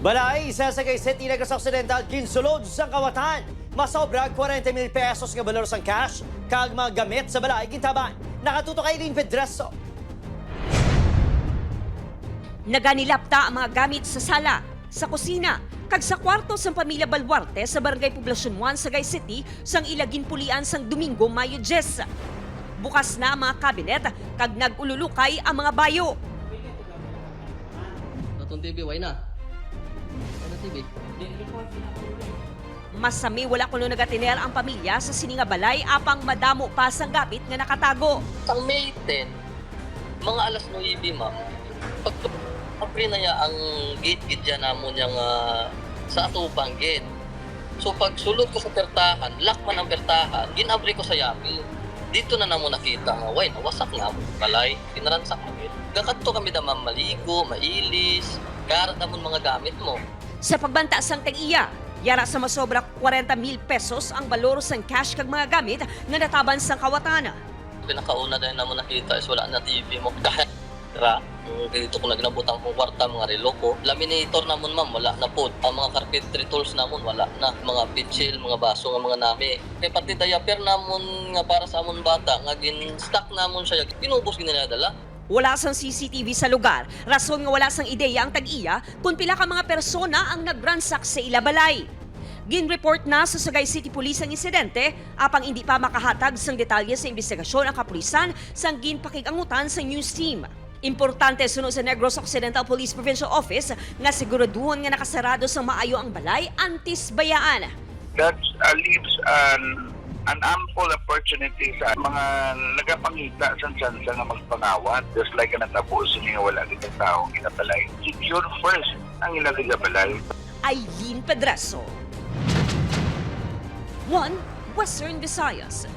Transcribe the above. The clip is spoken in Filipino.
Balay sa Sagay City, Negros Occidental, ginsulod sa kawatan. Masobra 40,000 pesos nga valor sang cash, kag mga gamit sa balay gintaban. Nakatuto kay Lynn Pedraso. Naganilapta ang mga gamit sa sala, sa kusina, kag sa kwarto sang pamilya Balwarte sa Barangay Poblacion 1, Sagay City, sang ilagin pulian sang Domingo, Mayo 10. Bukas na ang mga kabinet, kag nag-ululukay ang mga bayo. Natong TV, why na? Ano TV? Masami wala kuno nagatiner ang pamilya sa sininga balay apang madamo pa sang gapit nga nakatago. Sang May 10, mga alas 9, ma'am, pag apre na ya ang gate dyan namon yung sa atupang gate. So pag sulod ko sa pertahan, lock man ang pertahan, ginabri ko sa yapi. Dito na namo nakita nga, why, nawasak na mo balay, kinaransak na gate. Gakadto kami na maligo, mailis, karat namon mga gamit mo. Sa pagbanta sang tag-iya, yara sa masobra 40,000 pesos ang balor sang cash kag mga gamit nga nataban sang kawatan. Pinakauna dahil naman nakita is wala na TV mo. Kahit dito ko nagnabutang kong kwarta, mga relo ko. Laminator namon ma'am, wala na po. Ang mga carpentry tools namon, wala na. Mga pitchil, mga baso, nga mga nami. Kaya pati diaper namon nga para sa amon bata, nga gin-stock namon siya, pinubos ginadala. Wala sang CCTV sa lugar, rason nga wala sang ideya ang tag-iya kung pila ka mga persona ang nagransak sa ilabalay. Gin-report na sa Sagay City Police ang insidente, apang hindi pa makahatag sang detalye sa investigasyon ang kapulisan sang ginpakigangutan sa news team. Importante sunod sa Negros Occidental Police Provincial Office nga siguraduhon nga nakasarado sang maayo ang balay antis bayaan. That leaves an ample opportunity sa mga nagapangita sa sansa nga magpangawat, just like ang natapuso niya wala kitang taong ginabalay. Secure first ang ilang ginabalay. Aileen Pedraso, 1 Western Visayas.